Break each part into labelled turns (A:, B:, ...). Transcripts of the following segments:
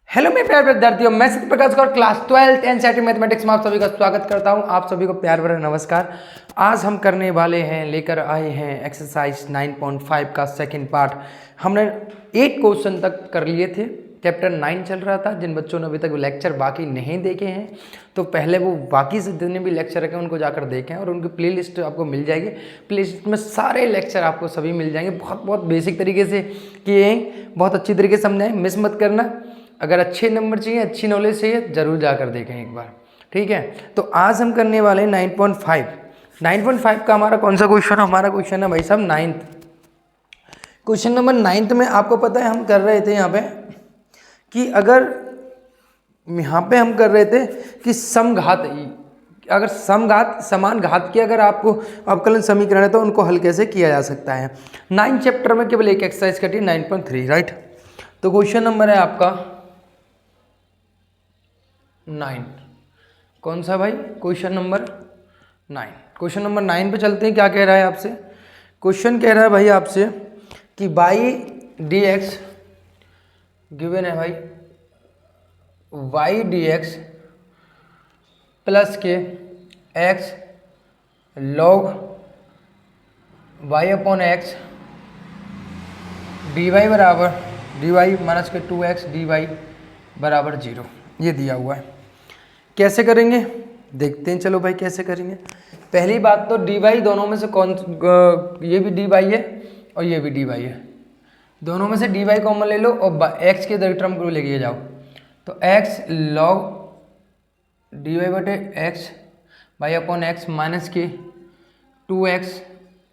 A: Hello मेरे प्यारे विद्यार्थियों, मैं सत्य प्रकाश गौर क्लास 12 एनसीईआरटी मैथमेटिक्स में आप सभी का स्वागत करता हूं। आप सभी को प्यार भरा नमस्कार। आज हम करने वाले हैं, लेकर आए हैं एक्सरसाइज 9.5 का सेकंड पार्ट। हमने 8 क्वेश्चन तक कर लिए थे। चैप्टर 9 चल रहा था। जिन बच्चों ने अभी तक लेक्चर बाकी नहीं देखे हैं तो पहले वो बाकी से जितने भी लेक्चर रखे उनको जाकर देखें और उनकी प्लेलिस्ट आपको मिल जाएगी। प्लेलिस्ट में सारे लेक्चर आपको सभी मिल जाएंगे। बहुत बहुत बेसिक तरीके से किए हैं, बहुत अच्छी तरीके से समझाएं, मिस मत करना। अगर अच्छे नंबर चाहिए, अच्छी नॉलेज चाहिए, जरूर जाकर देखें एक बार, ठीक है। तो आज हम करने वाले हैं 9.5 का हमारा कौन सा क्वेश्चन? हमारा क्वेश्चन है भाई साहब 9th। क्वेश्चन नंबर 9th में आपको पता है हम कर रहे थे यहाँ पे कि अगर यहाँ पे हम कर रहे थे कि समघात, अगर समघात समान घात के अगर आपको अवकलन समीकरण है तो उनको हल कैसे किया जा सकता है। 9 चैप्टर में केवल एक एक्सरसाइज कटी 9.3, राइट। तो क्वेश्चन नंबर है आपका 9। कौन सा भाई? Question number 9। क्वेश्चन नंबर 9 पे चलते हैं। क्या कह रहा है आपसे? क्वेश्चन कह रहा है भाई आपसे कि बाई डी एक्स गिवन है भाई, y d x plus k x log y upon x d y बराबर d y minus k 2x D y बराबर 0, ये दिया हुआ है। कैसे करेंगे देखते हैं। चलो भाई कैसे करेंगे। पहली बात तो डी वाई दोनों में से कौन, ये भी डी वाई है और ये भी डी वाई है। दोनों में से डी वाई कॉमन ले लो और एक्स के इधर टर्म को लेके जाओ। तो एक्स लॉग डी वाई बटे x y upon x minus k 2x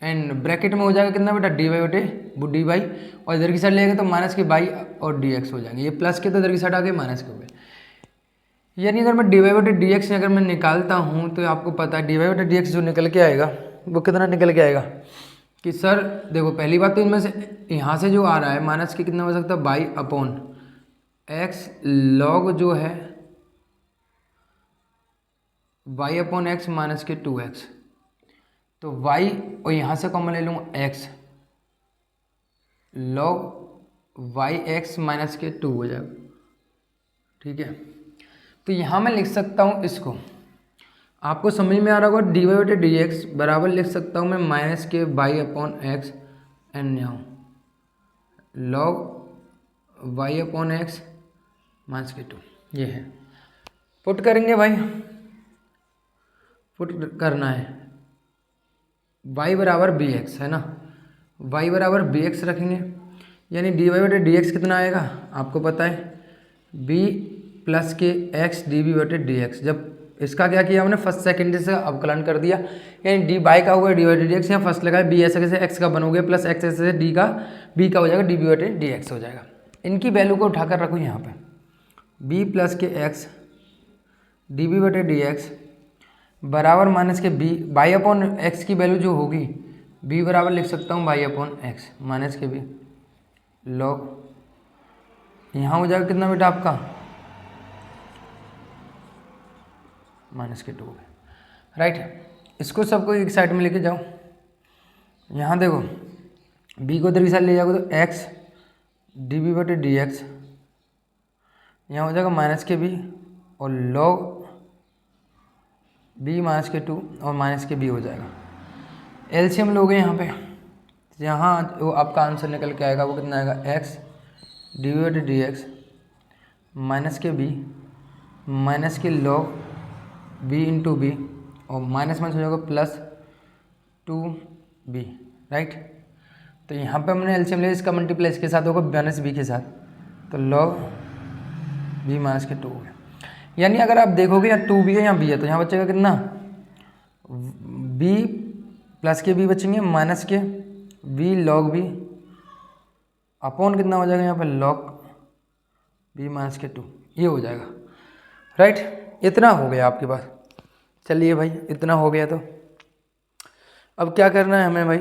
A: and bracket में हो जाएगा कितना बेटा? डी वाई बटे डी वाई, और इधर की साइड लेंगे तो माइनस के बाई और डी एक्स हो जाएंगे। ये प्लस के तो इधर की साइड आ गए माइनस के हो गए। यानी अगर मैं डी वाई बटे डी एक्स अगर मैं निकालता हूँ तो आपको पता है डी वाई बटे डी एक्स जो निकल के आएगा वो कितना निकल के आएगा कि सर देखो, पहली बात तो इनमें से यहाँ से जो आ रहा है माइनस के कितना हो सकता है? बाई अपॉन एक्स लॉग जो है Y upon x minus k 2x, तो y और यहाँ से कॉमन ले लूँगा x log y x minus k 2 हो जाएगा, ठीक है। तो यहाँ मैं लिख सकता हूँ इसको, आपको समझ में आ रहा होगा, डी वाई बटे डी एक्स बराबर लिख सकता हूँ मैं minus k by upon x and यहाँ log y upon x minus k 2, ये है। पुट करेंगे भाई, पुट करना है y बराबर बी एक्स है ना, y बराबर बी एक्स रखेंगे। यानी डी वाई बटे डी एक्स कितना आएगा आपको पता है? b plus k x d b बटे डी एक्स। जब इसका क्या किया हमने फर्स्ट सेकेंड से अवकलन कर दिया, यानी डी बाई का होगा डी बटे डी एक्स, यहाँ फर्स्ट लगा बी ऐसे कैसे एक्स का बन हो गया प्लस एक्स ऐसे डी का बी का हो जाएगा डी बी बटे डी एक्स हो जाएगा। इनकी वैल्यू को उठाकर रखो यहाँ पे, B plus k x d b बटे डी एक्स बराबर माइनस के बी बाई अपॉन एक्स की वैल्यू जो होगी बी बराबर लिख सकता हूँ बाई अपॉन एक्स माइनस के बी लॉग यहाँ हो जाएगा कितना बेटा आपका? Minus k 2, right. इसको सबको एक साइड में लेके जाओ। यहाँ देखो बी को इधर की साइड ले जाओगे तो एक्स डी बी बटे डी एक्स, यहाँ हो जाएगा माइनस के बी और लॉग बी माइनस के 2 और माइनस के बी हो जाएगा। एलसीएम लोगे यहाँ पे, यहाँ वो आपका आंसर निकल के आएगा, वो कितना आएगा? एक्स डी बी बटे डी एक्स माइनस के बी माइनस के लॉग बी इंटू बी और माइनस माइनस हो जाएगा प्लस 2b, राइट। तो यहाँ पे हमने एलसीएम लिया, इसका मल्टीप्लाई इसके साथ होगा माइनस बी के साथ, तो लॉग बी माइनस के 2 हो गया। यानी अगर आप देखोगे यहाँ 2b है यहाँ b है, तो यहाँ बचेगा कितना? b प्लस के b बचेंगे माइनस के b लॉग b अपॉन कितना हो जाएगा यहाँ पर? लॉग b माइनस के 2, ये हो जाएगा, राइट। इतना हो गया आपके पास। चलिए भाई इतना हो गया तो अब क्या करना है हमें भाई?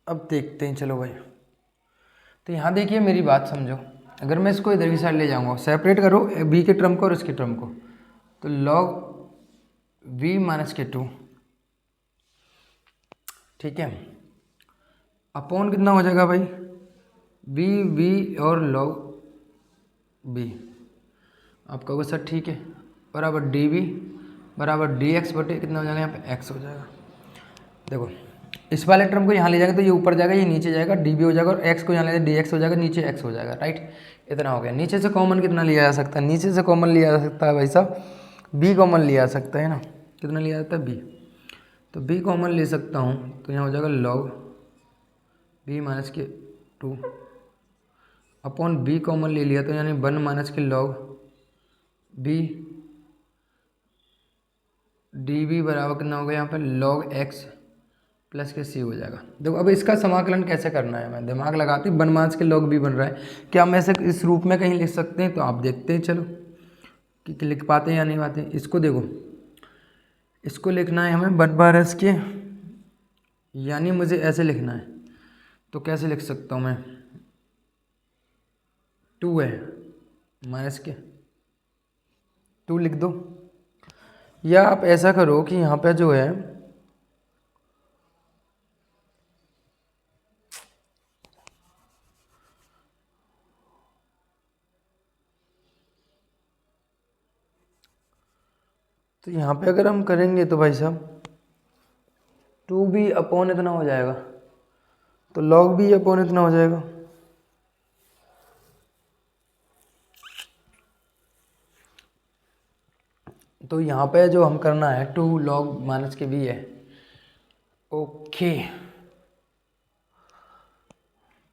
A: अब देखते हैं। चलो भाई, तो यहाँ देखिए मेरी बात समझो। अगर मैं इसको इधर की साइड ले जाऊँगा, सेपरेट करो b के टर्म को और इसके टर्म को, तो log v माइनस के 2, ठीक है। अपॉन कितना हो जाएगा भाई, बी और लॉग बी। आप कहोगे सर ठीक है, बराबर डी बी बराबर डी एक्स बटे कितना हो जाएगा, यहाँ पे एक्स हो जाएगा। देखो इस वाले टर्म को यहाँ ले जाएंगे तो ये ऊपर जाएगा, ये नीचे जाएगा, डी बी हो जाएगा, और एक्स को यहाँ ले जाएगा डी एक्स हो जाएगा, नीचे एक्स हो जाएगा, राइट। इतना हो गया। नीचे से कॉमन कितना लिया जा सकता है, नीचे से कॉमन लिया जा सकता है भाई साहब बी कॉमन लिया जा सकता है ना, कितना लिया जाता है बी, तो बी कॉमन ले सकता हूँ, तो यहाँ हो जाएगा log b minus k 2 upon B common ले लिया तो यानी 1 माइनस के लॉग बी डी बी बराबर कितना हो गया यहाँ पे लॉग एक्स प्लस के सी हो जाएगा। देखो अब इसका समाकलन कैसे करना है, मैं दिमाग लगाती, 1 माइनस के लॉग बी बन रहा है, क्या हम ऐसे इस रूप में कहीं लिख सकते हैं, तो आप देखते हैं चलो कि लिख पाते हैं या नहीं पाते। इसको देखो, इसको लिखना है हमें 1 माइनस के, यानी मुझे ऐसे लिखना है, तो कैसे लिख सकता हूँ मैं, 2 है माइनस के 2 लिख दो, या आप ऐसा करो कि यहाँ पे जो है तो यहाँ पे अगर हम करेंगे तो भाई साहब 2 भी अपॉन इतना हो जाएगा, तो लॉग भी अपॉन इतना हो जाएगा, तो यहाँ पे जो हम करना है 2 लॉग माइनस के भी है, ओके।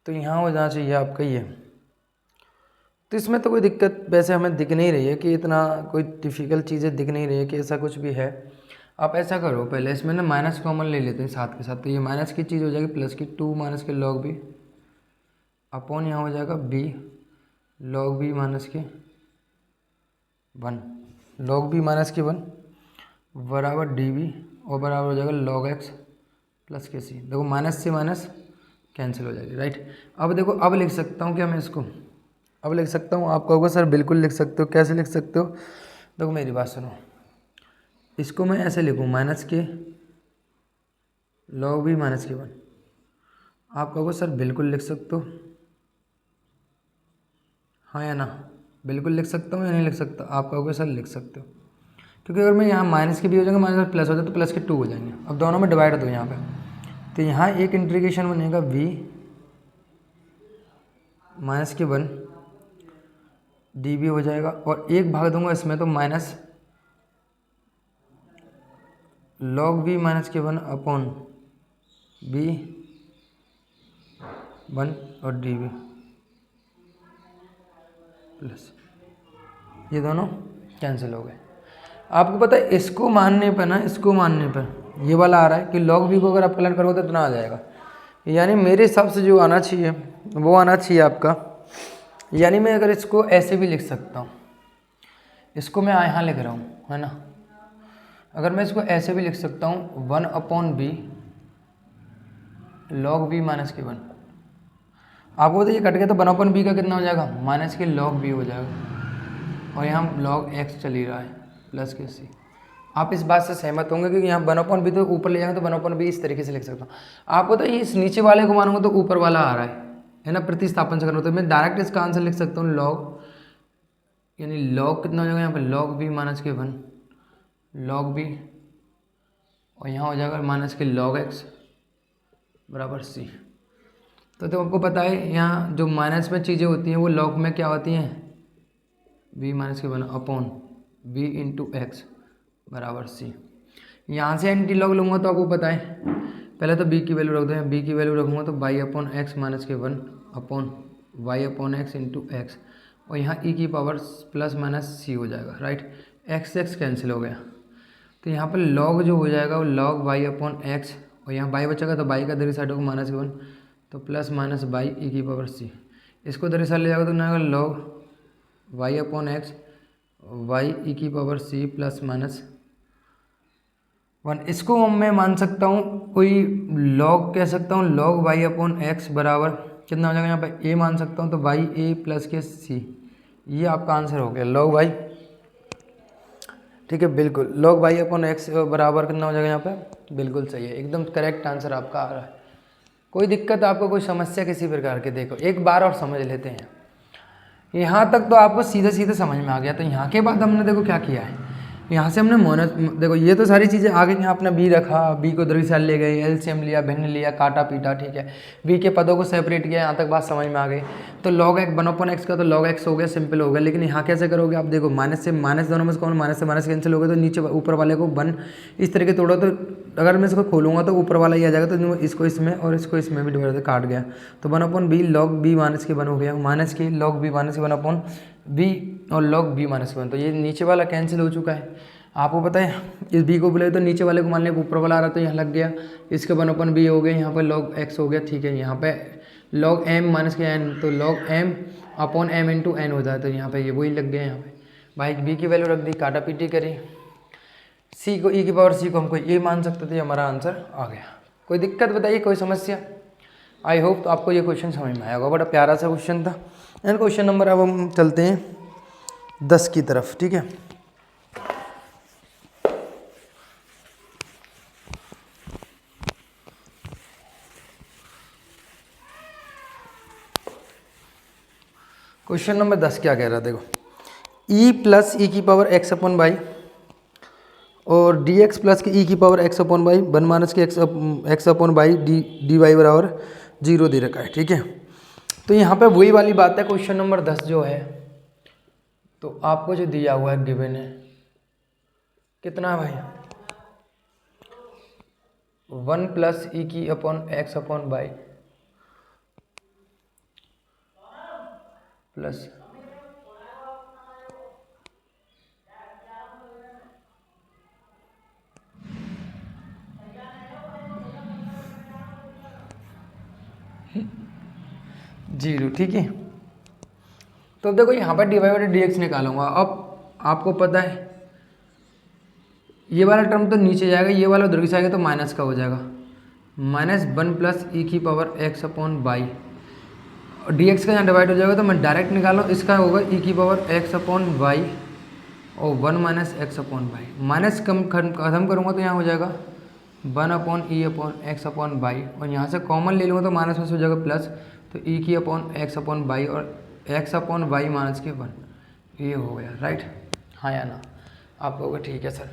A: तो यहाँ हो जाना चाहिए आपका ये, तो इसमें तो कोई दिक्कत वैसे हमें दिख नहीं रही है कि इतना कोई डिफ़िकल्ट चीज़ें दिख नहीं रही है कि ऐसा कुछ भी है। आप ऐसा करो, पहले इसमें ना माइनस कॉमन ले लेते हैं साथ के साथ, तो ये माइनस की चीज़ हो जाएगी प्लस की 2 माइनस के लॉग बी अपॉन यहाँ हो जाएगा B log b minus k 1 log b minus k 1 बराबर डी बी और बराबर हो जाएगा लॉग एक्स प्लस के सी। देखो माइनस से माइनस कैंसिल हो जाएगी, राइट। अब देखो अब लिख सकता हूँ क्या मैं इसको, अब लिख सकता हूँ, आप कहोगे सर बिल्कुल लिख सकते हो, कैसे लिख सकते हो, देखो मेरी बात सुनो, इसको मैं ऐसे लिखूँ माइनस के लॉग बी माइनस के 1, आप कहोगे सर बिल्कुल लिख सकते हो, हाँ या ना, बिल्कुल लिख सकता हूँ या नहीं लिख सकता, आप कहोगे सर लिख सकते हो, क्योंकि अगर मैं यहाँ माइनस के भी हो जाएंगे माइनस प्लस हो जाए तो प्लस के 2 हो जाएंगे। अब दोनों में डिवाइड दो यहाँ पे, तो यहाँ एक इंटीग्रेशन बनेगा v minus k 1 D B हो जाएगा, और एक भाग दूंगा इसमें तो minus log v minus k 1 upon B 1 और डी बी प्लस, ये दोनों कैंसिल हो गए। आपको पता है इसको मानने पर ना, इसको मानने पर ये वाला आ रहा है कि लॉग बी को अगर आप कलन करोगे तो इतना आ जाएगा, यानी मेरे हिसाब से जो आना चाहिए वो आना चाहिए आपका, यानी मैं अगर इसको ऐसे भी लिख सकता हूँ, इसको मैं यहाँ लिख रहा हूँ है ना, अगर मैं इसको ऐसे भी लिख सकता हूँ 1 upon b log b minus k 1, आपको बताइए कट गया तो 1 अपॉन बी का कितना हो जाएगा, माइनस के लॉग बी हो जाएगा, और यहाँ लॉग एक्स चल ही रहा है प्लस के सी। आप इस बात से सहमत होंगे क्योंकि यहाँ 1 अपॉन बी तो ऊपर ले जाएंगे तो 1 अपॉन बी इस तरीके से लिख सकता हूँ। आपको तो इस नीचे वाले को मानूंगा तो ऊपर वाला आ रहा है ना, प्रतिस्थापन से करना, तो मैं डायरेक्ट इसका आंसर लिख सकता हूँ लॉग, यानी लॉग कितना हो जाएगा यहाँ पे log b minus k 1 log B, और यहाँ हो जाएगा माइनस के लॉग एक्स बराबर सी। तो आपको पता है यहाँ जो माइनस में चीज़ें होती हैं वो लॉग में क्या होती हैं, B minus k 1 upon B into x बराबर सी। यहाँ से एंटी लॉग लूँगा तो आपको पता है पहले तो बी की वैल्यू रख दें, बी की वैल्यू रखूँगा तो Y upon x minus k 1 upon y upon x into x, और यहाँ ई की पावर प्लस माइनस सी हो जाएगा, राइट। एक्स एक्स कैंसिल हो गया, तो यहाँ पर लॉग जो हो जाएगा वो लॉग वाई अपॉन एक्स, और यहाँ वाई बचेगा तो वाई का दरी साइड होगा माइनस के 1 तो प्लस माइनस वाई ई की पावर सी, इसको दरी साइड ले जाएगा तो ना log y upon x y e की पावर सी प्लस माइनस 1। इसको मैं मान सकता हूँ कोई लॉग कह सकता हूँ लॉग वाई अपॉन एक्स बराबर कितना हो जाएगा, यहाँ पे ए मान सकता हूँ तो वाई ए प्लस के सी, ये आपका आंसर हो गया लॉग वाई, ठीक है बिल्कुल लॉग वाई अपॉन एक्स बराबर कितना हो जाएगा यहाँ पे, बिल्कुल सही है, एकदम करेक्ट आंसर आपका आ रहा है। कोई दिक्कत आपको, कोई समस्या किसी प्रकार के, देखो एक बार और समझ लेते हैं। यहाँ तक तो आपको सीधे सीधे समझ में आ गया। तो यहाँ के बाद हमने देखो क्या किया है, यहाँ से हमने मोनस, देखो ये तो सारी चीज़ें आ गई। यहाँ अपना बी रखा, बी को दरमियान ले गए, एलसीएम लिया, भिन्न लिया, काटा पीटा, ठीक है। बी के पदों को सेपरेट किया, यहाँ तक बात समझ में आ गई। तो लॉग एक्स 1/x का तो लॉग एक्स हो गया, सिंपल हो गया। लेकिन यहाँ कैसे करोगे आप, देखो माइनस से माइनस, दोनों में से कौन माइनस से माइनस कैंसिल हो गया, तो नीचे ऊपर वाले को 1 इस तरीके तोड़ो। तो अगर मैं इसको खोलूँगा तो ऊपर वाला ही आ जाएगा, तो इसको इसमें और इसको इसमें भी डिवाइड काट गया। तो 1/b log b minus k 1 हो गया, माइनस की लॉग बी माइनस के 1/b और लॉग बी माइनस के 1। तो ये नीचे वाला कैंसिल हो चुका है। आपको पता है इस b को बोले तो नीचे वाले को मान लिया ऊपर वाला आ रहा, तो यहाँ लग गया, इसके 1/b हो गया, यहाँ पर log x हो गया, ठीक है। यहाँ पे log m माइनस के n, तो log m upon m into n हो जाए, तो यहाँ पे ये वही लग गया। यहाँ पे भाई b की वैल्यू रख दी, काटा पीटी करी, c को e की पावर c को हमको ये मान सकते थे, हमारा आंसर आ गया। कोई दिक्कत बताइए, कोई समस्या? आई होप तो आपको ये क्वेश्चन समझ में आया होगा, बड़ा प्यारा सा क्वेश्चन था। एंड क्वेश्चन नंबर, अब हम चलते हैं 10 की तरफ, ठीक है। क्वेश्चन नंबर 10 क्या कह रहा है, देखो e प्लस ई की पावर x अपॉन बाई और dx प्लस की ई की power x upon y 1 minus k x upon y d y बराबर 0 दे रखा है, ठीक है। तो यहाँ पे वही वाली बात है, क्वेश्चन नंबर 10 जो है, तो आपको जो दिया हुआ है गिवन है कितना है भाई, 1 प्लस ई की upon x upon y plus zero, ठीक है। तो अब देखो यहाँ पर d y by d x निकालूंगा। अब आपको पता है ये वाला टर्म तो नीचे जाएगा, ये वाला उधर की जाएगा, तो माइनस का हो जाएगा, -1 प्लस ई की पावर x अपॉन बाई, और डी एक्स का यहाँ डिवाइड हो जाएगा, तो मैं डायरेक्ट निकालूँ, इसका होगा ई की पावर x अपॉन बाई और 1 minus x upon by. Minus खत्म करूँगा तो यहाँ हो जाएगा 1 अपॉन ई अपॉन एक्स अपॉन बाई, और यहाँ से कॉमन ले लूँगा तो माइनस में से हो जाएगा प्लस, तो ई की अपॉन एक्स अपॉन बाई और x upon by minus k 1, ये हो गया, राइट। हाँ या ना? आप कहोगे ठीक है सर।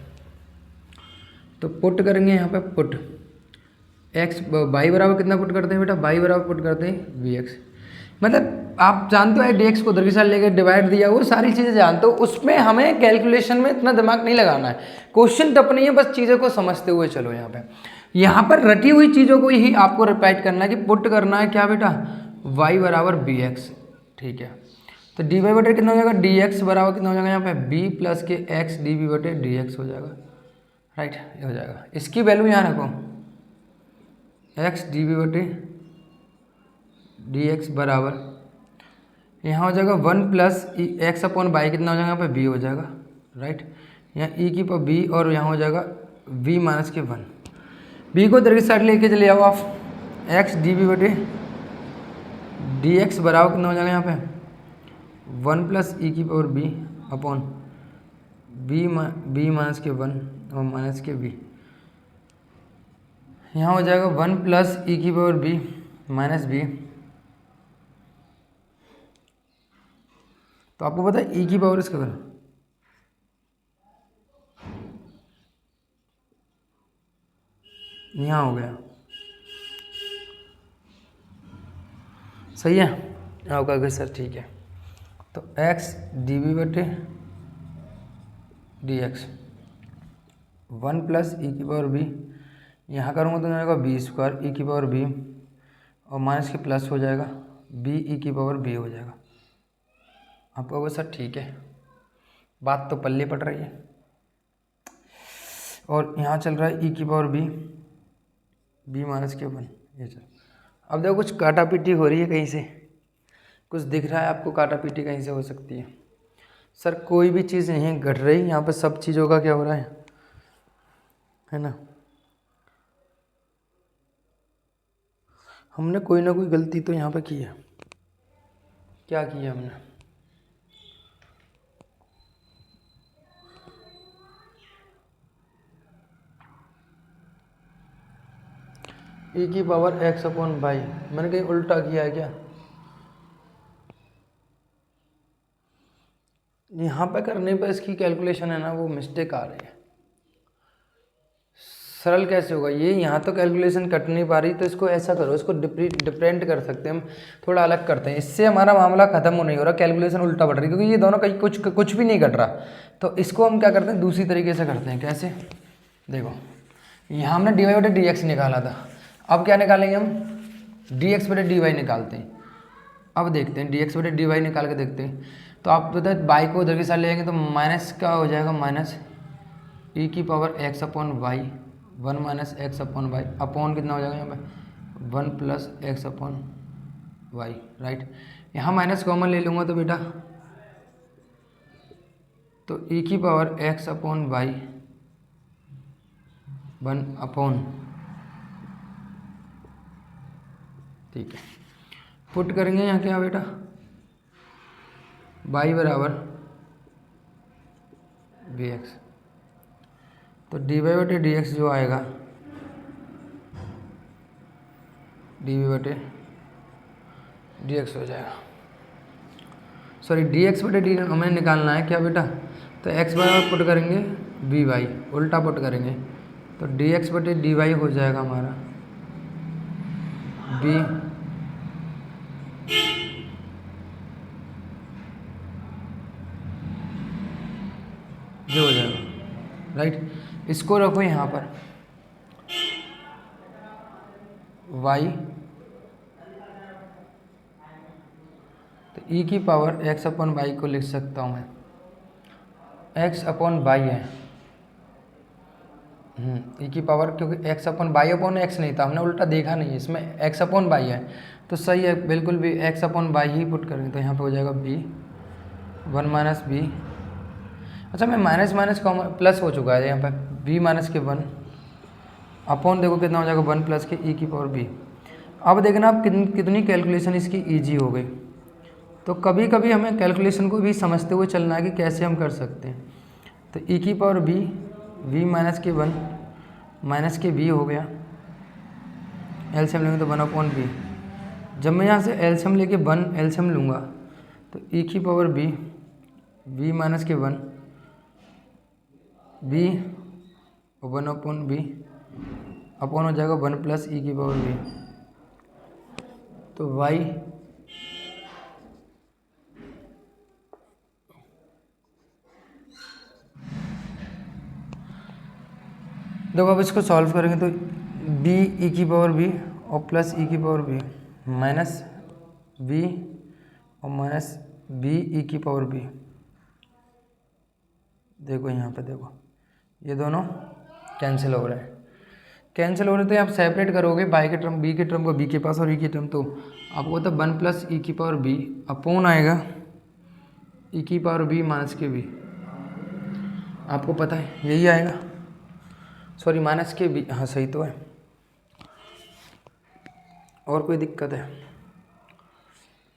A: तो पुट करेंगे यहाँ पे, पुट एक्स बाई बराबर कितना पुट करते हैं बेटा, बाई बराबर पुट करते हैं वी एक्स। मतलब आप जानते हो डी एक्स को उधर के साथ लेकर डिवाइड दिया, वो सारी चीज़ें जानते हो, उसमें हमें कैलकुलेशन में इतना दिमाग नहीं लगाना है। क्वेश्चन टफ नहीं है, बस चीज़ों को समझते हुए चलो। यहाँ पर रटी हुई चीज़ों को ही आपको रिपीट करना है कि पुट करना है क्या बेटा, y बराबर बी एक्स, ठीक है। तो डी वाई बटे कितना हो जाएगा, डी एक्स बराबर कितना हो जाएगा यहाँ पे b plus k x d b बटे डी एक्स हो जाएगा, राइट, ये हो जाएगा। इसकी वैल्यू यहाँ रखो, एक्स डी बी बटे डी एक्स बराबर यहाँ हो जाएगा 1 प्लस एक्स अपॉन बाई कितना हो जाएगा यहाँ पे b हो जाएगा, राइट। यहाँ e की पावर b और यहाँ हो जाएगा v माइनस के 1, b को इधर की साइड लेके चले आओ आप, एक्स डी बी बटे डी एक्स बराबर कितना हो जाएगा यहाँ पे 1 प्लस ई की power b upon b minus k 1 और माइनस के b, यहाँ हो जाएगा 1 प्लस ई की पावर b माइनस b। तो आपको पता है ई की पावर इसका करो, यहाँ हो गया, सही है। आपका अगर सर ठीक है, तो x डी बी बटे डी एक्स 1 प्लस ई की पावर b, यहाँ करूँगा तो जाएगा बी स्क्वायर ई की पावर b और माइनस के प्लस हो जाएगा b ई की पावर b हो जाएगा। आपका वो सर ठीक है, बात तो पल्ले पड़ रही है। और यहाँ चल रहा है ई की पावर b माइनस के 1, ये चल। अब देखो कुछ काटा पीटी हो रही है कहीं से, कुछ दिख रहा है आपको, काटा पीटी कहीं से हो सकती है। सर कोई भी चीज़ नहीं घट रही, यहाँ पर सब चीज़ों का क्या हो रहा है ना। हमने कोई ना कोई गलती तो यहाँ पे की है, क्या की है हमने, ई की पावर एक्स अपॉन वाई, मैंने कहीं उल्टा किया है क्या? यहाँ पे करने पर इसकी कैलकुलेशन है ना वो मिस्टेक आ रही है। सरल कैसे होगा ये? यहाँ तो कैलकुलेशन कट नहीं पा रही, तो इसको ऐसा करो, इसको डिफरेंट कर सकते हैं हम, थोड़ा अलग करते हैं, इससे हमारा मामला खत्म हो नहीं हो रहा, कैलकुलेशन उल्टा बढ़ रही है, क्योंकि ये दोनों कहीं कुछ भी नहीं कट रहा। तो इसको हम क्या करते हैं, दूसरी तरीके से करते हैं। कैसे? देखो, यहाँ हमने डी वाई बटे डी एक्स निकाला था, अब क्या निकालेंगे हम? डी एक्स बटे डी वाई निकालते हैं। अब देखते हैं डी एक्स बटे डी वाई निकाल के देखते हैं। तो आप पता है वाई को उधर के साथ ले जाएंगे तो माइनस का हो जाएगा, माइनस ई की power x upon y, 1 minus x upon y, upon कितना हो जाएगा यहाँ पे? 1 plus x upon y, right. यहाँ माइनस कॉमन ले लूँगा तो बेटा, तो ई की power x upon y 1 upon, ठीक है, पुट करेंगे यहाँ क्या बेटा? वाई बराबर वी एक्स, तो डी वाई बटे डी एक्स जो आएगा, डी वी बटे डी एक्स हो जाएगा, सॉरी डी एक्स बटे डी हमें निकालना है क्या बेटा? तो एक्स बराबर पुट करेंगे वी वाई, उल्टा पुट करेंगे, तो डी एक्स बटे डी वाई हो जाएगा हमारा बी जो हो जाएगा, राइट। इसको रखो यहाँ पर y, तो e की पावर x अपॉन वाई को लिख सकता हूँ मैं, x अपॉन वाई है, e की पावर, क्योंकि x upon y upon x नहीं था, हमने उल्टा देखा नहीं है, इसमें x अपॉन वाई है, तो सही है बिल्कुल भी, x upon why he put करेंगे, तो यहाँ पे हो जाएगा b 1 माइनस बी, अच्छा मैं माइनस माइनस कॉमन प्लस हो चुका है यहाँ पर, b माइनस के 1 अपॉन, देखो कितना हो जाएगा 1 प्लस के e की पावर b। अब देखना आप कितनी कैलकुलेशन इसकी ईजी हो गई। तो कभी कभी हमें कैलकुलेशन को भी समझते हुए चलना है कि कैसे हम कर सकते हैं। तो e की power b, v minus k 1 minus के b हो गया, एलसीएम लेंगे तो 1 अपॉन b। जब मैं यहाँ से एलसीएम लेके 1 एलसीएम लूँगा तो e की power b, v minus k 1 b 1 upon b upon हो जाएगा 1 प्लस ई की पावर b, तो y देखो अब इसको सॉल्व करेंगे तो b ई की पावर b और प्लस ई की पावर b माइनस b और माइनस b ई की पावर b। देखो यहाँ पे देखो ये दोनों कैंसिल हो रहे हैं, कैंसिल हो रहे, तो आप सेपरेट करोगे बाई के टर्म, बी के टर्म को बी के पास और ई की टर्म, तो आपको होता है 1 प्लस ई की पावर बी अपॉन आएगा ई की पावर बी माइनस के बी, आपको पता है यही आएगा, सॉरी माइनस के बी, हाँ सही तो है। और कोई दिक्कत है?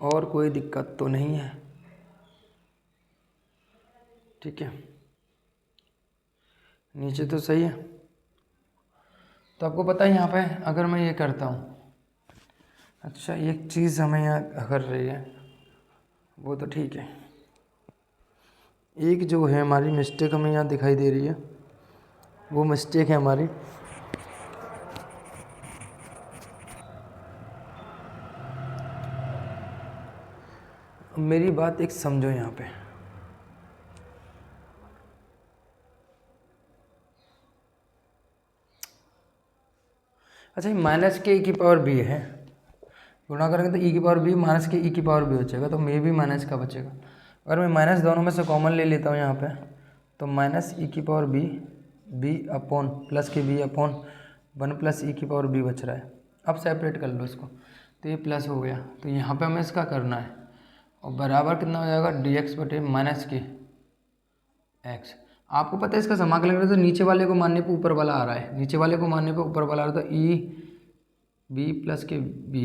A: और कोई दिक्कत तो नहीं है, ठीक है, नीचे तो सही है। तो आपको पता है यहाँ पे अगर मैं ये करता हूँ, अच्छा एक चीज़ हमें यहाँ कर रही है वो तो ठीक है, एक जो है हमारी मिस्टेक हमें यहाँ दिखाई दे रही है, वो मिस्टेक है हमारी, मेरी बात एक समझो यहाँ पे, अच्छा माइनस के ई की पावर बी है, गुणा करेंगे तो ई की पावर बी माइनस के ई की पावर बी बचेगा, तो मे भी माइनस का बचेगा। अगर मैं माइनस दोनों में से कॉमन ले लेता हूँ यहाँ पे, तो माइनस ई की power b, b upon plus k b upon 1 plus e की पावर बी बच रहा है। अब सेपरेट कर लो इसको, तो ये प्लस हो गया, तो यहाँ पे हमें इसका करना है, और बराबर कितना हो जाएगा डी एक्स बटे माइनस के एक्स। आपको पता है इसका समाकलन करें तो नीचे वाले को मानने पे ऊपर वाला आ रहा है, नीचे वाले को मानने पे ऊपर वाला आ रहा है, तो E B plus k B,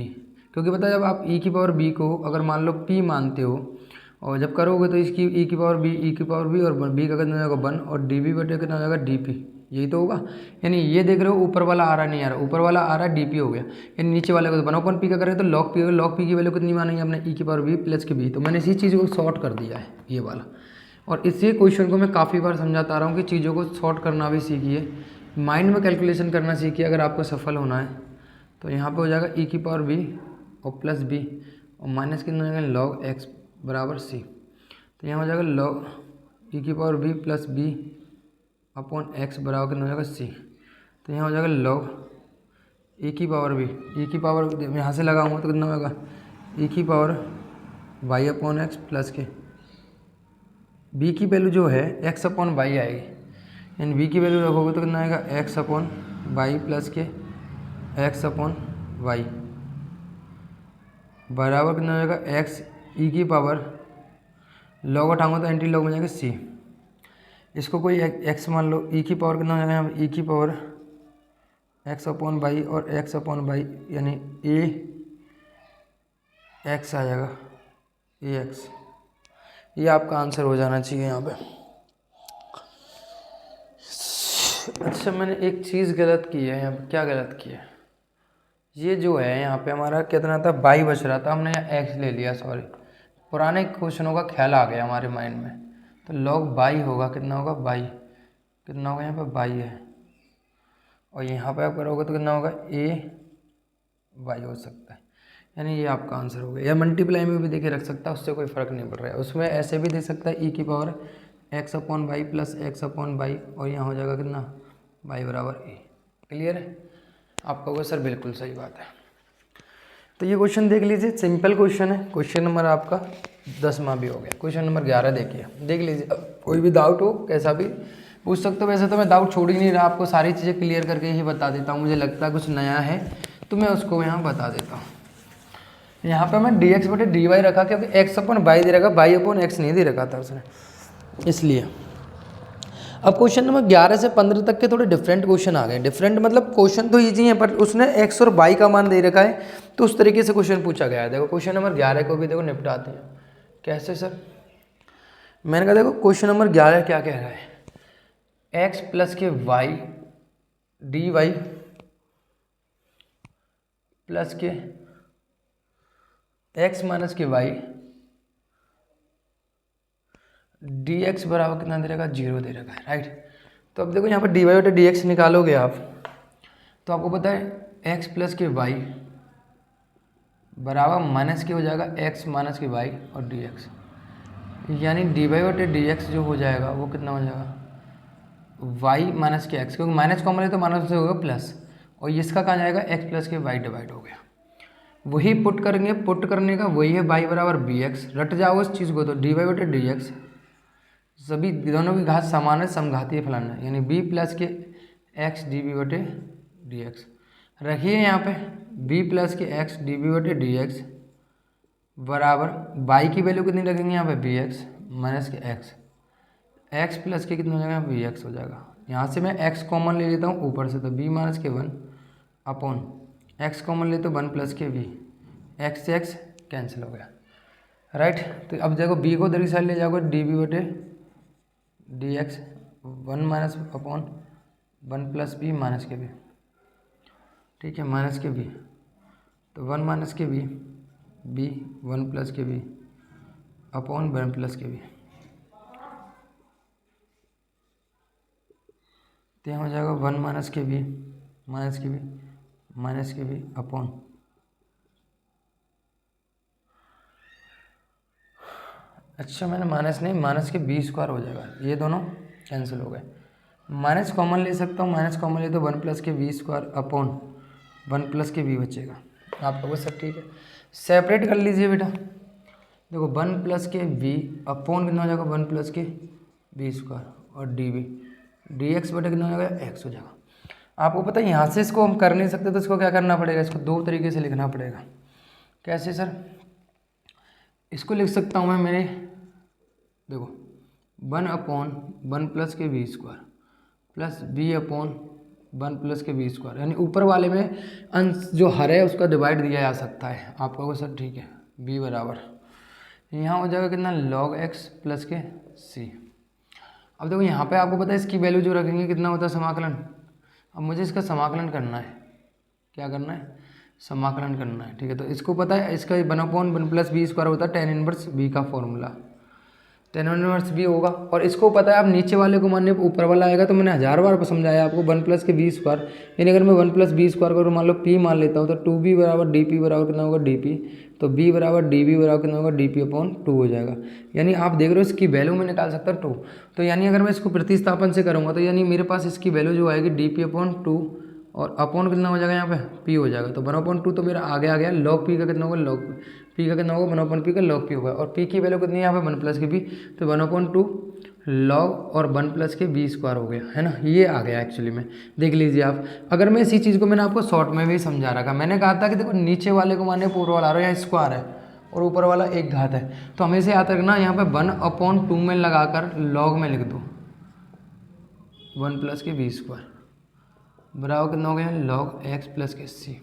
A: क्योंकि पता है जब आप ई की पावर बी को अगर मान लो पी मानते हो और जब करोगे तो इसकी ई की पावर बी, ई की पावर बी और बी का कितना हो जाएगा 1 और डी बी बटे कितना हो जाएगा डी पी, यही तो होगा। यानी ये देख रहे हो ऊपर वाला आ रहा नहीं आ रहा, ऊपर वाला आ रहा है डी पी हो गया, यानी नीचे वाले को तो 1/p का करें तो log p होगा। log p की वैल्यू कितनी मानी हमने e की पावर v प्लस के b, तो मैंने इसी चीज़ को शॉर्ट कर दिया है ये वाला। और इसी क्वेश्चन को मैं काफ़ी बार समझाता आ रहा हूँ कि चीज़ों को शॉर्ट करना भी सीखिए, माइंड में कैलकुलेशन करना सीखिए अगर आपको सफल होना है। तो यहाँ पर हो जाएगा e की पावर v और प्लस b और माइनस कितना हो जाएगा log x बराबर c। तो यहाँ हो जाएगा log e की power v plus b upon x बराबर कितना हो जाएगा c। तो यहाँ हो जाएगा log e की पावर v, e की पावर यहाँ से लगाऊंगा तो कितना होगा e की power y upon x plus के b की वैल्यू जो है x अपॉन y आएगी, यानी b की वैल्यू रखोगे तो कितना आएगा x अपॉन y प्लस के x अपॉन y बराबर कितना हो जाएगा x e की पावर log उठाऊंगा तो एंटी log में जाएगा c। इसको कोई x मान लो, e की पावर कितना हो जाएगा यहाँ e की पावर x अपॉन वाई और x अपॉन वाई यानी ए एक्स आ जाएगा ए एक्स। ये आपका आंसर हो जाना चाहिए यहाँ पे। अच्छा मैंने एक चीज़ गलत की है यहाँ पे। क्या गलत की है? ये जो है यहाँ पे हमारा कितना था बाई बच रहा था, हमने यहाँ एक्स ले लिया, सॉरी पुराने क्वेश्चनों का ख्याल आ गया हमारे माइंड में। तो log बाई होगा, कितना होगा बाई, कितना होगा यहाँ पे बाई है और यहाँ पे आप करोगे तो कितना होगा ए वाई हो सकता है, यानी ये आपका आंसर हो गया। या मल्टीप्लाई में भी देखे रख सकता है, उससे कोई फ़र्क नहीं पड़ रहा है। उसमें ऐसे भी दे सकता है e की power x upon y plus x upon y और यहाँ हो जाएगा कितना वाई बराबर ए। क्लियर है? आपका होगा सर बिल्कुल सही बात है। तो ये क्वेश्चन देख लीजिए, सिंपल क्वेश्चन है। क्वेश्चन नंबर आपका 10वां भी हो गया। क्वेश्चन नंबर 11 देखिए, देख लीजिए। कोई भी डाउट हो कैसा भी पूछ सकते हो। वैसे तो मैं डाउट छोड़ ही नहीं रहा, आपको सारी चीज़ें क्लियर करके ही बता देता हूँ। मुझे लगता है कुछ नया है तो मैं उसको यहाँ बता देता हूँ। यहाँ पे मैं dx बटे dy रखा क्योंकि x अपॉन वाई दे रखा, y अपॉन x नहीं दे रखा था उसने, इसलिए। अब क्वेश्चन नंबर 11 से 15 तक के थोड़े डिफरेंट क्वेश्चन आ गए। डिफरेंट मतलब क्वेश्चन तो ईजी है पर उसने x और y का मान दे रखा है, तो उस तरीके से क्वेश्चन पूछा गया है। देखो क्वेश्चन नंबर 11 को भी देखो निपटाते हैं। कैसे सर? मैंने कहा देखो क्वेश्चन नंबर 11 क्या कह रहा है, x प्लस के y dy प्लस के x माइनस के y dx बराबर कितना दे रखा, 0 दे रखा है, राइट। तो अब देखो यहाँ पर dy बटे dx निकालोगे आप तो आपको पता है x प्लस के y बराबर माइनस के हो जाएगा x माइनस के y और dx, यानी dy बटे dx जो हो जाएगा वो कितना हो जाएगा y माइनस के x, क्योंकि माइनस कॉमन है तो माइनस से होगा प्लस, और इसका कहाँ जाएगा x प्लस के y डिवाइड हो गया। वही पुट करेंगे, पुट करने का वही है y बराबर bx, रट जाओ उस चीज़ को तो dy बटे dx, सभी दोनों की घात समान है, समघातीय फलन है, यानी b प्लस के x db बटे dx। रखिए यहाँ पे b प्लस के x db बटे dx बराबर y की वैल्यू कितनी रखेंगे यहाँ पे bx minus k x plus के कितना हो जाएगा bx हो जाएगा। यहाँ से मैं x कॉमन ले लेता हूँ ऊपर से, तो b minus k 1 upon x common ले तो 1 प्लस के v, x से x कैंसिल हो गया, राइट। तो अब देखो b को दूसरी साइड ले जाओगे db बटे dx 1 minus upon 1 plus b minus के b, ठीक है, माइनस के b, तो 1 माइनस के b 1 प्लस के b अपॉन 1 प्लस के b, तो यहाँ हो जाएगा 1 माइनस के b माइनस के b माइनस के b अपॉन अच्छा मैंने माइनस नहीं, माइनस के b स्क्वायर हो जाएगा, ये दोनों कैंसिल हो गए। माइनस कॉमन ले सकता हूँ, माइनस कॉमन ले तो 1 प्लस के b स्क्वायर अपॉन 1 प्लस के b बचेगा। आपका वो सब ठीक है, सेपरेट कर लीजिए बेटा। देखो 1 प्लस के b अपॉन कितना हो जाएगा 1 प्लस के b स्क्वायर और db dx बटे कितना हो जाएगा x हो जाएगा। आपको पता है यहाँ से इसको हम कर नहीं सकते तो इसको क्या करना पड़ेगा, इसको दो तरीके से लिखना पड़ेगा। कैसे सर? इसको लिख सकता हूँ मैं मेरे, देखो 1 अपॉन 1 प्लस के b square plus b upon 1 plus के b स्क्वायर, यानी ऊपर वाले में अंश जो हर है उसका डिवाइड दिया जा सकता है। आपका वो सर ठीक है, b बराबर यहाँ हो जाएगा कितना log x प्लस के c। अब देखो यहाँ पे आपको पता है इसकी वैल्यू जो रखेंगे कितना होता है समाकलन। अब मुझे इसका समाकलन करना है, क्या करना है, समाकलन करना है। ठीक है, तो इसको पता है इसका 1/1 + b² होता है tan इनवर्स b का फॉर्मूला, tan इनवर्स b होगा। और इसको पता है आप नीचे वाले को मानने ऊपर वाला आएगा, तो मैंने 1000 बार समझाया आपको 1 + b²। यानी अगर मैं 1 + b² करूँ, मान लो p मान लेता हूँ, तो 2b = dp बराबर कितना होगा dp, तो b = db बराबर कितना होगा dp/2 हो जाएगा। यानी आप देख रहे हो इसकी वैल्यू मैं निकाल सकता हूँ 2। तो यानी अगर मैं इसको प्रतिस्थापन से करूँगा तो यानी मेरे पास इसकी वैल्यू जो आएगी dp/2 और अपॉन कितना हो जाएगा यहाँ पे p हो जाएगा। तो 1/2 तो मेरा आगे आ गया, log p का कितना होगा, log p का कितना होगा 1/p का log p होगा। और p की वैल्यू कितनी है यहाँ पे 1 + b, तो 1/2 log और 1 + b² हो गया, है ना। ये आ गया एक्चुअली में, देख लीजिए आप। अगर मैं इसी चीज़ को मैंने आपको शॉर्ट में भी समझा रखा, मैंने कहा था कि देखो नीचे वाले को माने पूर्व वाला आ रहा है, यहाँ स्क्वायर है और ऊपर वाला एक घात है, तो हमें इसे याद रखना यहाँ पे 1/2 में लगाकर log में लिख दो 1 + b² बराबर कितना हो गया log x + c।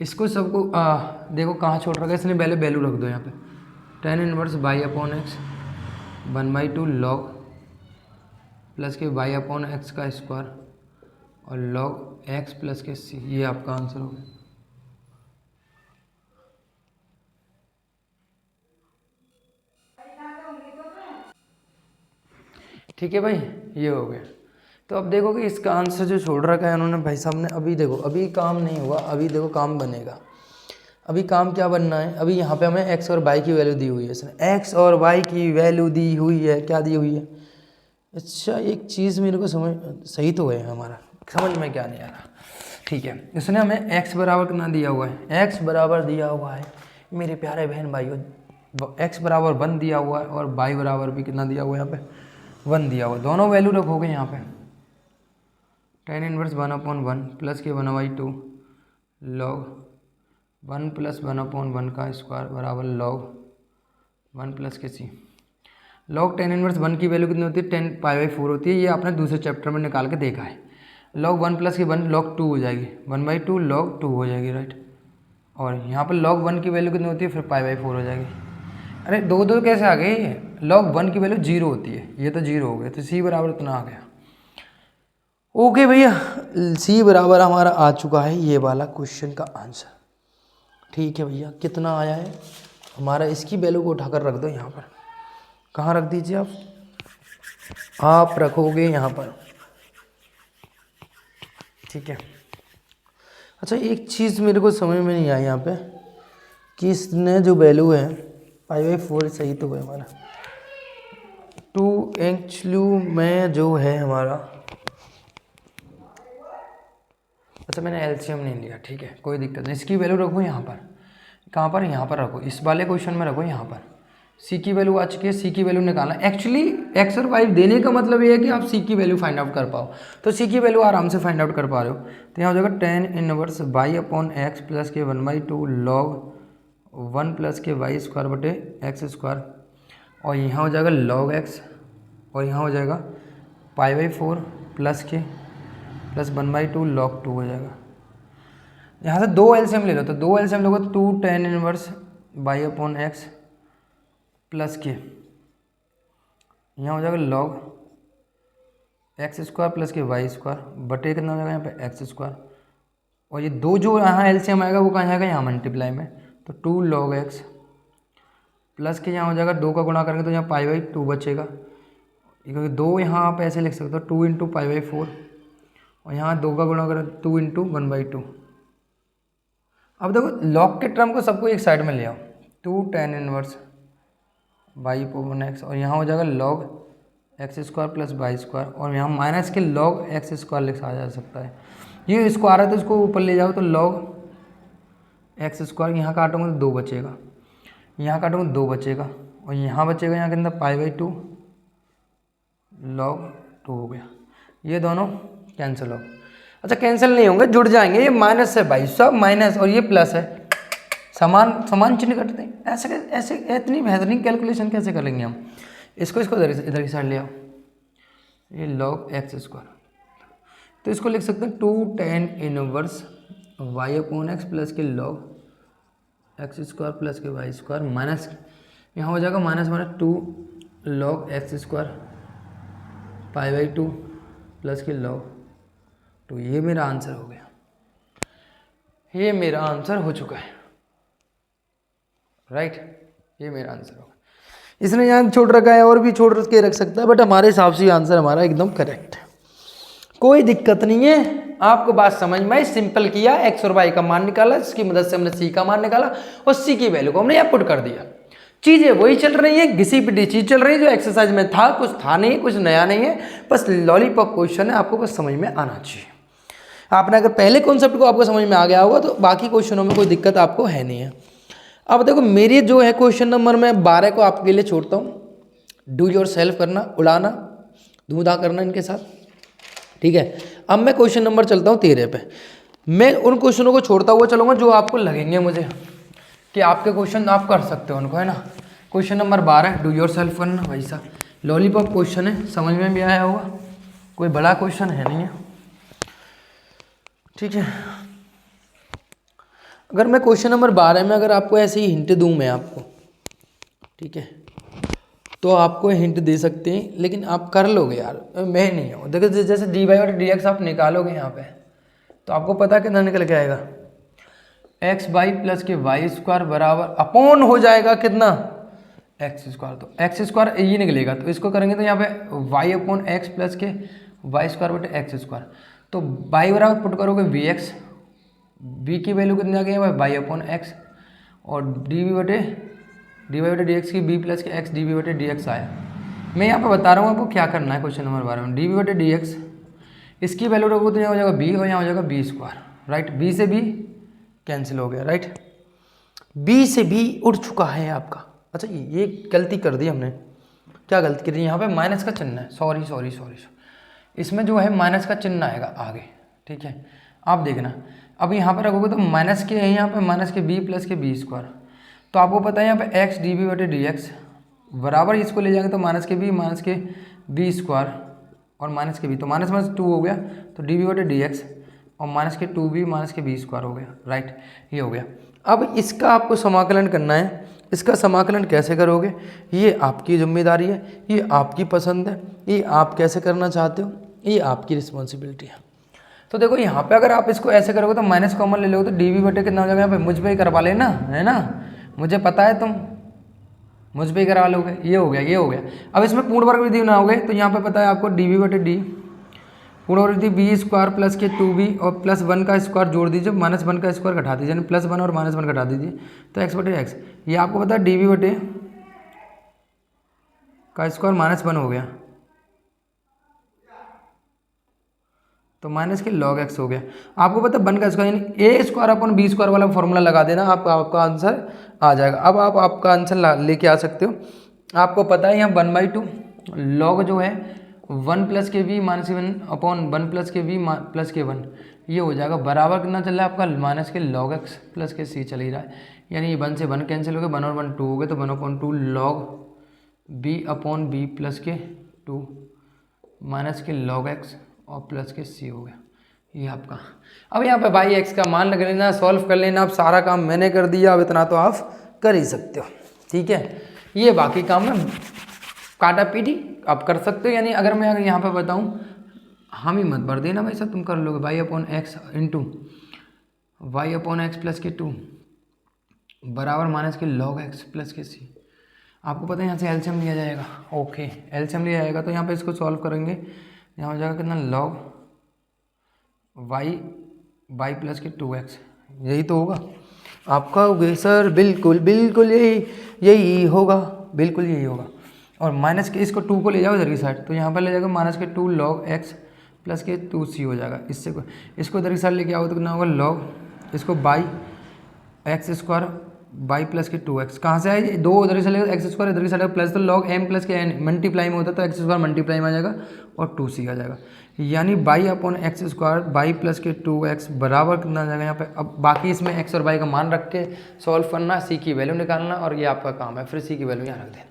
A: इसको सबको देखो कहाँ छोड़ रखा है इसने, पहले वैल्यू रख दो यहाँ पे tan inverse y/x 1/2 log plus के y/x² और log x + के c, ये आपका आंसर हो गया। ठीक है भाई, ये हो गया। तो अब देखो कि इसका आंसर जो छोड़ रखा है उन्होंने भाई साहब ने, अभी देखो अभी काम नहीं हुआ, अभी देखो काम बनेगा। अभी काम क्या बनना है, अभी यहाँ पे हमें x और y की वैल्यू दी हुई है, इसने x और y की वैल्यू दी हुई है, क्या दी हुई है। अच्छा एक चीज़ मेरे को समझ सही तो है, हमारा समझ में क्या नहीं आ रहा। ठीक है, इसने हमें x बराबर कितना दिया हुआ है, x बराबर दिया हुआ है मेरे प्यारे बहन भाइयों, x बराबर 1 दिया हुआ है और y बराबर भी कितना दिया हुआ है यहाँ पे 1 दिया हुआ है। दोनों वैल्यू रखोगे यहाँ पे tan इनवर्स 1/1 प्लस के 1/2 log 1 + 1/1 का स्क्वायर बराबर log 1 + के c। log tan इनवर्स 1 की वैल्यू कितनी होती है 10π/4 होती है, ये आपने दूसरे चैप्टर में निकाल के देखा है। log 1 + के 1 log 2 हो जाएगी, 1/2 log 2 हो जाएगी, राइट। और यहाँ पर log 1 की वैल्यू कितनी होती है, फिर π/4 हो जाएगी। अरे दो कैसे आ गई, log 1 की वैल्यू 0 होती है, ये तो 0 हो गया, तो c बराबर इतना आ गया। ओके भैया, c बराबर हमारा आ चुका है ये वाला क्वेश्चन का आंसर। ठीक है भैया, कितना आया है हमारा, इसकी वैल्यू को उठाकर रख दो यहाँ पर। कहाँ रख दीजिए आप रखोगे यहाँ पर, ठीक है। अच्छा एक चीज़ मेरे को समझ में नहीं आई यहाँ पे कि इसने जो वैल्यू है π/4 सही तो है हमारा 2 एक्चुअली में जो है हमारा, अच्छा मैंने एलसीएम नहीं लिया, ठीक है कोई दिक्कत नहीं। इसकी वैल्यू रखो यहाँ पर, कहाँ पर, यहाँ पर रखो, इस वाले क्वेश्चन में रखो यहाँ पर। सी की वैल्यू आ चुकी है, सी की वैल्यू निकालना। एक्चुअली एक्स और वाई देने का मतलब ये है कि आप सी की वैल्यू फाइंड आउट कर पाओ, तो सी की वैल्यू आराम से फाइंड आउट कर पा रहे हो। तो यहाँ हो जाएगा tan इनवर्स y/x प्लस के 1/2 log 1 प्लस के y² और यहाँ हो जाएगा log x और यहाँ हो जाएगा π/4 प्लस 1/2 log 2 हो जाएगा। यहाँ से 2 एलसीएम ले लो, तो 2 एलसीएम लोगे तो 2 tan इनवर्स y/x प्लस के यहाँ हो जाएगा log x² प्लस के y² बटे कितना हो जाएगा यहाँ पे x²। और ये 2 जो यहाँ एलसीएम आएगा वो कहाँ जाएगा, यहाँ मल्टीप्लाई में, तो 2 log x प्लस के यहाँ हो जाएगा 2 का गुणा करेंगे तो यहाँ π/2 बचेगा, क्योंकि 2 यहाँ आप ऐसे लिख सकते हो 2 × π/4 और यहाँ 2 का गुणा करें 2 × 1/2। अब देखो log के टर्म को सबको एक साइड में ले आओ, 2 tan इनवर्स y/x और यहाँ हो जाएगा log x² प्लस y² और यहाँ माइनस के log x² लिखा जा सकता है। ये स्क्वायर है तो इसको ऊपर ले जाओ तो log x², यहाँ काटोगे तो 2 बचेगा, यहाँ काटोगे 2 बचेगा और यहाँ बचेगा यहाँ के अंदर π/2 log 2 हो गया। ये दोनों कैंसिल हो, अच्छा कैंसिल नहीं होंगे, जुड़ जाएंगे, ये माइनस है भाई सब माइनस और ये प्लस है, समान चिन्ह करते हैं। ऐसे इतनी बेहतरीन कैलकुलेशन कैसे करेंगे हम। इसको इधर की साइड ले आओ, ये log x², तो इसको लिख सकते हैं 2 tan inverse y/x plus k log x² plus के y² माइनस यहाँ हो जाएगा -2 log x² π/2 plus k log 2। ये मेरा आंसर हो गया, ये मेरा आंसर हो चुका है, राइट। ये मेरा आंसर होगा। इसने यहाँ छोड़ रखा है और भी छोड़ के रख सकता है, बट हमारे हिसाब से आंसर हमारा एकदम करेक्ट है, कोई दिक्कत नहीं है। आपको बात समझ में आई, सिंपल किया, एक्स और वाई का मान निकाला, जिसकी मदद से हमने सी का मान निकाला और सी की वैल्यू को हमने यहाँ पुट कर दिया। चीजें वही चल रही है, घिसी पिटी चीज चल रही है जो एक्सरसाइज में था, कुछ था नहीं, कुछ नया नहीं है, बस लॉलीपॉप क्वेश्चन है, आपको बस समझ में आना चाहिए। आपने अगर पहले कॉन्सेप्ट को आपको समझ में आ गया होगा तो बाकी क्वेश्चनों में कोई दिक्कत आपको है नहीं है। अब देखो मेरी जो है क्वेश्चन नंबर मैं 12 को आपके लिए छोड़ता हूँ, डू योर सेल्फ करना, उड़ाना, धूधा करना इनके साथ, ठीक है। अब मैं क्वेश्चन नंबर चलता हूँ 13 पे। मैं उन क्वेश्चनों को छोड़ता हुआ चलूँगा जो आपको लगेंगे मुझे कि आपके क्वेश्चन आप कर सकते हो उनको, है ना। Question number 12 do your self करना, भाई साहब लॉलीपॉप क्वेश्चन है, समझ में भी आया होगा, कोई बड़ा क्वेश्चन है नहीं है, ठीक है। अगर मैं क्वेश्चन नंबर 12 में अगर आपको ऐसे ही हिंट दूं मैं आपको, ठीक है, तो आपको हिंट दे सकते हैं, लेकिन आप कर लोगे यार, मैं नहीं हूँ। देखो जैसे dy और dx आप निकालोगे यहाँ पे तो आपको पता कितना निकल के आएगा, एक्स वाई प्लस के वाई स्क्वायर बराबर अपॉन हो जाएगा कितना, एक्स स्क्वायर। तो एक्स स्क्वायर ये निकलेगा, तो इसको करेंगे तो यहाँ पे वाई अपॉन एक्स प्लस के वाई स्क्वायर बटे एक्स स्क्वायर। तो वाई बराबर पुट करोगे वी एक्स, वी की वैल्यू कितनी आ गई है वाई अपॉन एक्स, और डी वाई बटे डी एक्स की B plus k x D v बटे डी एक्स आया। मैं यहाँ पे बता रहा हूँ आपको क्या करना है क्वेश्चन नंबर 12 में। डी वी बटे डी एक्स, इसकी वैल्यू रखो तो यहाँ हो जाएगा बी और यहाँ हो जाएगा बी स्क्वायर, राइट। बी से बी कैंसिल हो गया, राइट। बी से बी उड़ चुका है आपका। अच्छा ये गलती कर दी हमने, क्या गलती करी, यहाँ पे माइनस का चिन्ह है, सॉरी, इसमें जो है माइनस का चिन्ह आएगा आगे, ठीक है। आप देखना अब यहाँ पर रखोगे तो माइनस के है, यहाँ पे माइनस के B plus k B square. तो आपको पता है यहाँ पे एक्स डी बी बटे डी एक्स बराबर, इसको ले जाएंगे तो माइनस के बी स्क्वायर और माइनस के बी, तो माइनस 2 हो गया, तो डी बी बटे डी एक्स और माइनस के 2b माइनस के बी स्क्वायर हो गया, राइट। ये हो गया। अब इसका आपको समाकलन करना है। इसका समाकलन कैसे करोगे ये आपकी जिम्मेदारी है, ये आपकी पसंद है, ये आप कैसे करना चाहते हो, ये आपकी रिस्पॉन्सिबिलिटी है। तो देखो यहाँ पे अगर आप इसको ऐसे करोगे तो माइनस कॉमन ले लोगे तो डी बी बटे कितना हो जाएगा, यहाँ पे मुझ पे ही करवा लेना, है ना, मुझे पता है तुम मुझ पे ही करवा लोगे। ये हो गया। अब इसमें पूर्ण वर्ग विधि बनाओगे तो यहाँ पे पता है आपको डी बी बटे डी पूर्ण वर्ग विधि बी स्क्वायर प्लस के 2b और प्लस 1 का स्क्वायर जोड़ दीजिए, माइनस 1 का स्क्वायर घटा दीजिए, यानी प्लस 1 और माइनस 1 घटा दीजिए तो एक्स बटे एक्स। ये आपको पता है डी बी बटे का स्क्वायर माइनस 1 हो गया तो माइनस के लॉग एक्स हो गया। आपको पता है 1 का स्क्वायर यानी ए स्क्वायर अपन बी स्क्वायर वाला फॉर्मूला लगा देना, आपका आंसर आ जाएगा। अब आप आपका आंसर लेके आ सकते हो। आपको पता है यहाँ 1/2 लॉग जो है 1 प्लस के we minus k 1 upon 1 plus के वी प्लस के 1, ये हो जाएगा बराबर कितना चल रहा है आपका माइनस के लॉग एक्स प्लस के सी चल ही रहा है, यानी 1 से 1 कैंसिल हो गया, 1 और 1 2 हो गए, तो 1/2 log b upon b plus k 2 minus के लॉग एक्स और प्लस के सी हो गया, ये आपका। अब यहाँ पे भाई एक्स का मान लग लेना, सॉल्व कर लेना। अब सारा काम मैंने कर दिया, अब इतना तो आप कर ही सकते हो, ठीक है। ये बाकी काम है काटा पीटी आप कर सकते हो, यानी अगर मैं अगर यहाँ पे बताऊँ, हम ही मत भर देना भाई साहब, तुम कर लोगे y upon x into y upon x plus k 2 बराबर माइनस के लॉग एक्स प्लस के सी। आपको पता है यहाँ से एलसीएम लिया जाएगा, ओके एलसीएम लिया जाएगा तो यहाँ पे इसको सॉल्व करेंगे, यहाँ हो जाएगा कितना लॉग वाई प्लस के 2x, यही तो होगा आपका सर, बिल्कुल यही होगा, बिल्कुल यही होगा। और माइनस के इसको 2 को ले जाओ इधर की साइड, तो यहाँ पर ले जाएगा minus k 2 log x plus के 2c हो जाएगा। इससे इसको इधर की साइड लेके आओ तो कितना होगा लॉग इसको by x square by plus के 2x, कहाँ से आए 2 उधर की साइड एक्स स्क्वायर इधर की साइड प्लस, तो लॉग m प्लस के n मल्टीप्लाई में होता है तो एक्स स्क्वायर मल्टीप्लाई में आ जाएगा और 2c आ जाएगा, यानी by upon x square by plus के 2x बराबर कितना आ जाएगा यहाँ पे। अब बाकी इसमें x और y का मान रख के सॉल्व करना, c की वैल्यू निकालना और ये आपका काम है, फिर c की वैल्यू यहाँ रख देना,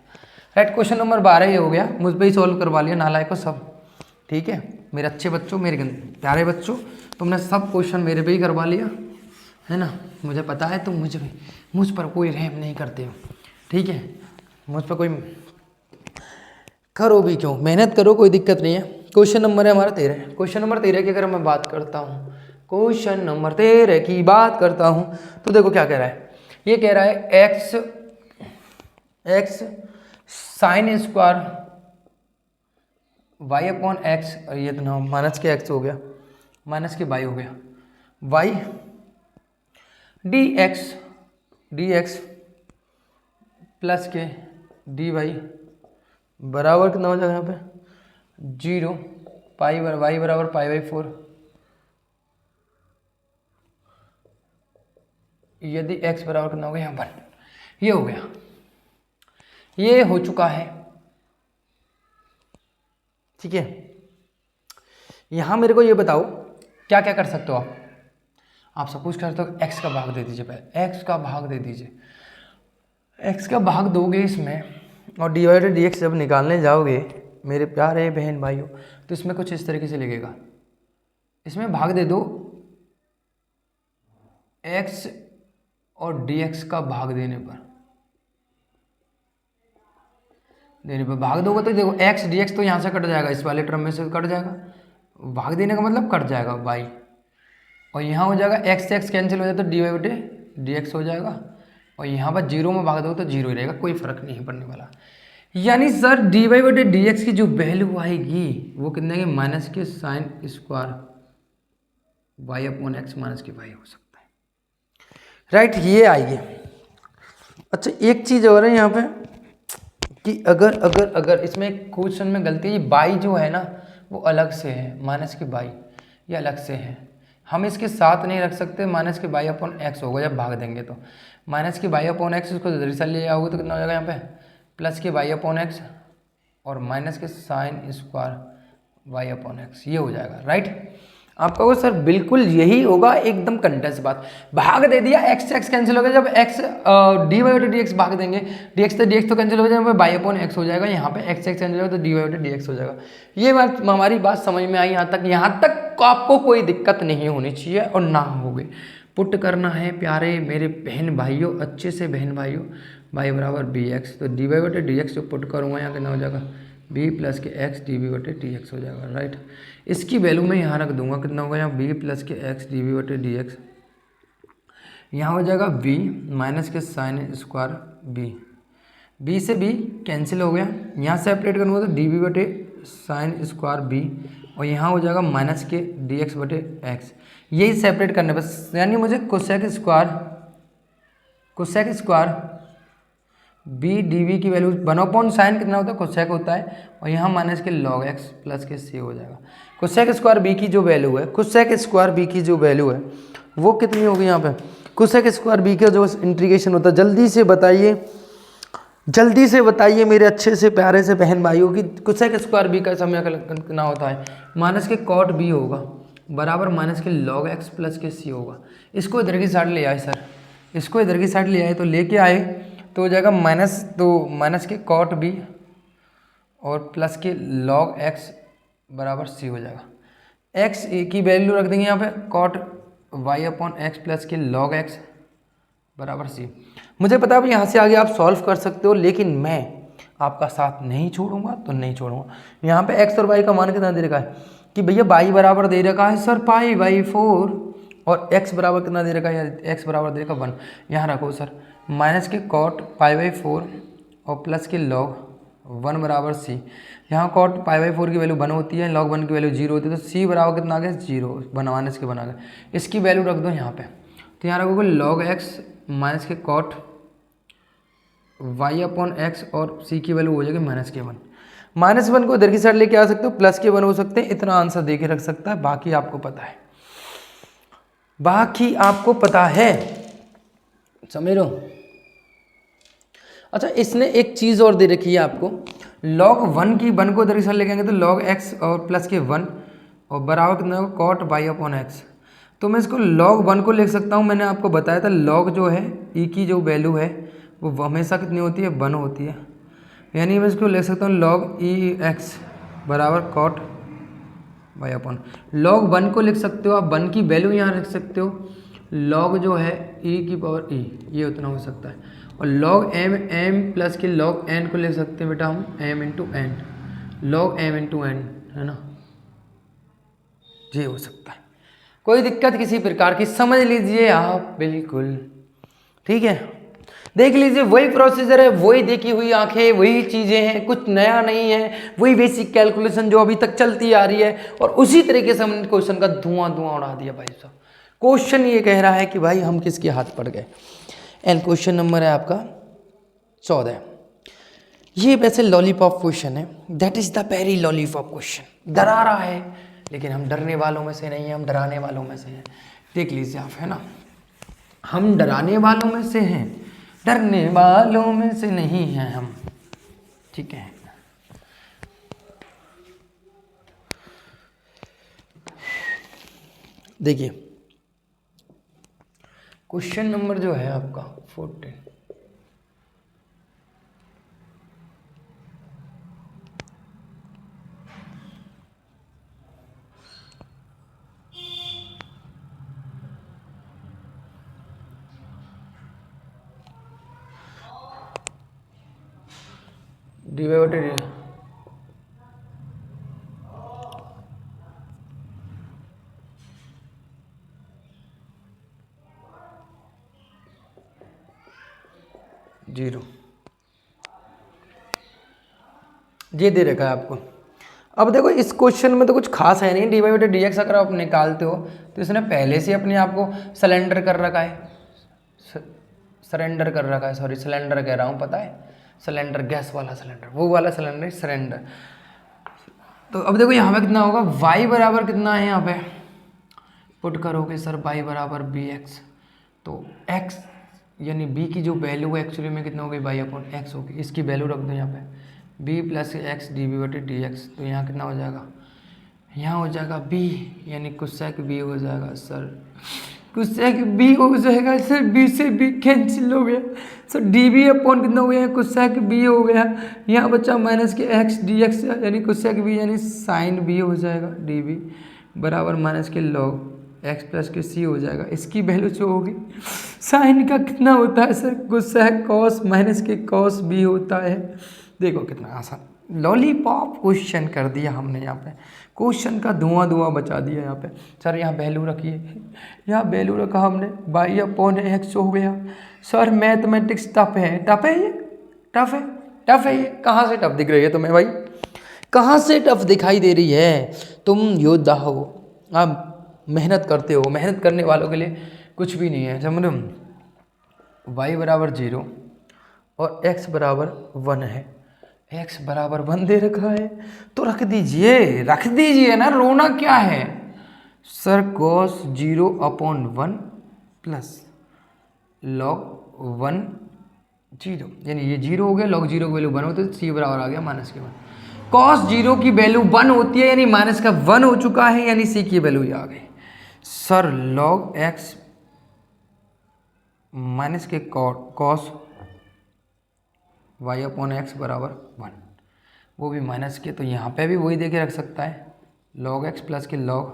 A: राइट। क्वेश्चन नंबर 12 ये हो गया, मुझ पर ही सॉल्व करवा लिया नालायक को सब, ठीक है। मेरे अच्छे बच्चों, मेरे प्यारे बच्चों, तुमने सब क्वेश्चन मेरे पे ही करवा लिया है ना, मुझे पता है तुम मुझ पर कोई रहम नहीं करते हो, ठीक है। मुझ पर कोई करो भी क्यों, मेहनत करो, कोई दिक्कत नहीं है। क्वेश्चन नंबर है हमारा 13। क्वेश्चन नंबर 13 की अगर मैं बात करता हूँ, क्वेश्चन नंबर 13 की बात करता हूँ तो देखो क्या कह रहा है। ये कह रहा है x sine square y upon x, और ये तो ना माइनस के एक्स हो गया, माइनस के वाई हो गया, वाई डी एक्स प्लस के डी वाई बराबर कितना हो जाएगा यहाँ पे 0, पाई वाई बराबर पाई बाई 4, यदि x बराबर कितना हो गया यहाँ 1। ये हो गया, ये हो चुका है। ठीक है, यहां मेरे को ये बताओ क्या क्या कर सकते हो आप सपोज कर सकते हो x का भाग दे दीजिए, पहले x का भाग दे दीजिए, x का भाग दोगे इसमें और डिवाइडेड डी एक्स जब निकालने जाओगे मेरे प्यारे बहन भाइयों तो इसमें कुछ इस तरीके से लगेगा। इसमें भाग दे दो x और dx का भाग देने पर भाग दोगे तो देखो x dx तो यहाँ से कट जाएगा, इस वाले टर्म में से कट जाएगा, भाग देने का मतलब कट जाएगा y, और यहाँ हो जाएगा x कैंसिल हो जाए तो dy बटे dx हो जाएगा, और यहाँ पर 0 में भाग दो तो 0 ही रहेगा, कोई फर्क नहीं पड़ने वाला। यानी सर dy बटे dx की जो वैल्यू आएगी वो कितने की minus k sine square y upon x minus के y हो सकता है, राइट, ये आएगी। अच्छा एक चीज़ और है यहाँ पे कि अगर इसमें क्वेश्चन में गलती है, बाई जो है ना वो अलग से है, माइनस के बाई ये अलग से है, हम इसके साथ नहीं रख सकते, minus k by upon x होगा जब भाग देंगे तो, minus k by upon x उसको दरअसल ले आओगे तो कितना हो जाएगा यहाँ पे plus k by upon x और minus k sine square y upon x, ये हो जाएगा, राइट। आपका वो सर बिल्कुल यही होगा, एकदम कंटेंस बात, भाग दे दिया x कैंसिल हो गया, जब x dy बटे dx भाग देंगे dx तो कैंसिल हो जाएगा, बाई अपॉन एक्स हो जाएगा, यहाँ पे x कैंसिल हो जाएगा तो dy बटे dx हो जाएगा। ये बात हमारी बात समझ में आई यहाँ तक आपको कोई दिक्कत नहीं होनी चाहिए और ना होगी। पुट करना है प्यारे मेरे बहन भाइयों, अच्छे से बहन भाइयों, y बराबर bx, तो dy बटे dx जो पुट करूँगा यहाँ कितना हो जाएगा b प्लस के x db बटे dx हो जाएगा, राइट। इसकी वैल्यू मैं यहाँ रख दूंगा, कितना होगा यहाँ b प्लस के x db बटे dx, यहाँ हो जाएगा b minus k sine square b से b कैंसिल हो गया, यहाँ सेपरेट करूँगा तो db बटे साइन स्क्वायर b, और यहाँ हो जाएगा माइनस के dx बटे x, यही सेपरेट करने बस, यानी मुझे कोसेक स्क्वायर b dv की वैल्यू 1/sin साइन कितना होता है कोसेक होता है, और यहाँ माइनस के log x प्लस के c हो जाएगा। कोसेक स्क्वायर b की जो वैल्यू है, कोसेक स्क्वायर b की जो वैल्यू है वो कितनी होगी यहाँ पे, कोसेक स्क्वायर b का जो इंटीग्रेशन होता है, जल्दी से बताइए मेरे अच्छे से प्यारे से बहन भाइयों की कोसेक स्क्वायर b का समय कितना होता है, माइनस के कॉट b होगा बराबर माइनस के log x प्लस के c होगा। इसको इधर की साइड ले आए सर, इसको इधर की साइड ले आए तो लेके आए तो हो जाएगा माइनस के कॉट b और प्लस के log x बराबर c हो जाएगा। x की वैल्यू रख देंगे यहाँ पे cot y upon x plus k log x बराबर c। मुझे पता है यहाँ से आगे आप सॉल्व कर सकते हो, लेकिन मैं आपका साथ नहीं छोड़ूंगा तो नहीं छोड़ूंगा। यहाँ पे x और y का मान कितना दे रखा है कि भैया y बराबर दे रखा है सर पाई बाई 4, और x बराबर कितना दे रखा है, x बराबर दे रखा 1, यहाँ रखो सर माइनस के कॉट पाई बाई 4 और प्लस के log 1 बराबर c, यहाँ कॉट पाई बाई 4 की वैल्यू 1 होती है, log 1 की वैल्यू 0 होती है, तो c बराबर कितना आ गया 0, माइनस के बना गया, इसकी वैल्यू रख दो यहाँ पे, तो यहाँ रखोगे log x माइनस के कॉट y अपॉन एक्स और c की वैल्यू हो जाएगी माइनस के 1। माइनस 1 को इधर की साइड लेके आ सकते हो, प्लस के 1 हो सकते हैं, इतना आंसर दे के रख सकता है, बाकी आपको पता है, समझ लो। अच्छा इसने एक चीज़ और दे रखी है आपको, log 1 की 1 को इधर की साइड लेके आएंगे तो log x और प्लस के 1 और बराबर कितना होगा कॉट y अपॉन एक्स, तो मैं इसको log 1 को लिख सकता हूँ, मैंने आपको बताया था log जो है e की जो वैल्यू है वो हमेशा कितनी होती है 1 होती है, यानी मैं इसको लिख सकता हूँ log e x बराबर कॉट y अपॉन, log 1 को लिख सकते हो आप, 1 की वैल्यू यहाँ रख सकते हो, log जो है e की पावर e ये उतना हो सकता है, और log m plus k log n को लिख सकते हैं बेटा हम m into n, log m into n है ना, ये हो सकता है। कोई दिक्कत किसी प्रकार की समझ लीजिए आप, बिल्कुल ठीक है। देख लीजिए वही प्रोसीजर है, वही देखी हुई आंखें, वही चीज़ें हैं, कुछ नया नहीं है, वही बेसिक कैलकुलेशन जो अभी तक चलती आ रही है, और उसी तरीके से हमने क्वेश्चन का धुआं उड़ा दिया भाई साहब। क्वेश्चन ये कह रहा है कि भाई हम किसके हाथ पड़ गए। एंड क्वेश्चन नंबर है आपका 14। ये वैसे लॉलीपॉप क्वेश्चन है, that is the very lollipop question. डरा रहा है, लेकिन हम डरने वालों में से नहीं है, हम डराने वालों में से हैं। देख लीजिए आप, है ना, हम डराने वालों में से हैं, डरने वालों में से नहीं हैं हम, ठीक है। देखिए क्वेश्चन नंबर जो है आपका 14, डिवाइडेड 0 ये दे रखा है आपको। अब देखो इस क्वेश्चन में तो कुछ खास है नहीं, डी वाई बटे डी एक्स अगर आप निकालते हो तो इसने पहले से अपने आप को सिलेंडर कर रखा है, सरेंडर कर रखा है, सॉरी सिलेंडर कह रहा हूँ, पता है सिलेंडर, गैस वाला सिलेंडर, वो वाला सिलेंडर सरेंडर। तो अब देखो यहाँ पे कितना होगा, y बराबर कितना है यहाँ पे पुट करोगे सर, y बराबर बी एक्स, तो x यानी b की जो वैल्यू है एक्चुअली में कितना होगी, y अपॉन एक्स होगी, इसकी वैल्यू रख दो यहाँ पे b plus x d b बटे डी एक्स। तो यहाँ कितना हो जाएगा, यहाँ हो जाएगा b, यानी कोसेक b हो जाएगा सर, कोसेक b हो जाएगा सर, b से b कैंसिल हो गया सर, डी बी अपॉन कितना हो गया, कोसेक b हो गया, यहाँ बच्चा minus k x D x, यानी कोसेक b यानी साइन b हो जाएगा, डी बी बराबर माइनस के लॉग x प्लस के c हो जाएगा। इसकी वैल्यू जो होगी साइन का कितना होता है सर, कोसेक कॉस माइनस के कॉस b होता है। देखो कितना आसान लॉलीपॉप क्वेश्चन कर दिया हमने, यहाँ पे क्वेश्चन का धुआं बचा दिया। यहाँ पे सर यहाँ वैल्यू रखिए, यहाँ वैल्यू रखा हमने, y अपॉन एक्स हो गया। सर मैथमेटिक्स टफ है, टफ है ये, टफ है, टफ है ये, कहाँ से टफ दिख रही है तुम्हें भाई, कहाँ से टफ दिखाई दे रही है। तुम योद्धा हो, आप मेहनत करते हो, मेहनत करने वालों के लिए कुछ भी नहीं है, समझो। y बराबर 0 और x बराबर 1 है, x बराबर 1 दे रखा है तो रख दीजिए ना, रोना क्या है sir. cos 0 upon 1 plus log 1 0, यानी ये 0 हो गया, log 0 की वैल्यू 1 होती है, c बराबर आ गया माइनस के 1। cos 0 की वैल्यू 1 होती है, यानी माइनस का 1 हो चुका है, यानी c की वैल्यू ये आ गई सर। log x माइनस के cos y अपॉन एक्स बराबर 1, वो भी माइनस के, तो यहाँ पे भी वही दे के रख सकता है, log x plus k log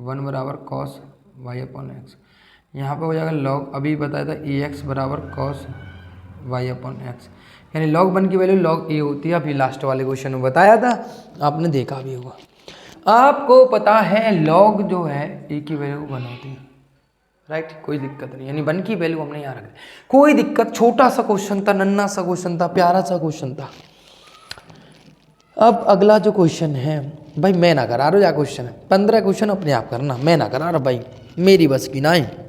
A: 1 बराबर cos y अपॉन एक्स। यहाँ पे हो जाएगा log, अभी बताया था e x बराबर cos y अपॉन एक्स, यानी log 1 की वैल्यू log a होती है। अभी लास्ट वाले क्वेश्चन में बताया था, आपने देखा भी होगा, आपको पता है log जो है a की वैल्यू 1 होती है, राइट, कोई दिक्कत नहीं, यानी 1 की वैल्यू हमने यहाँ रख दी, कोई दिक्कत, छोटा सा क्वेश्चन था, नन्ना सा क्वेश्चन था, प्यारा सा क्वेश्चन था। अब अगला जो क्वेश्चन है भाई, मैं ना करा रहा, क्वेश्चन है 15 क्वेश्चन अपने आप करना, मैं ना करा रहा भाई, मेरी बस की ना है,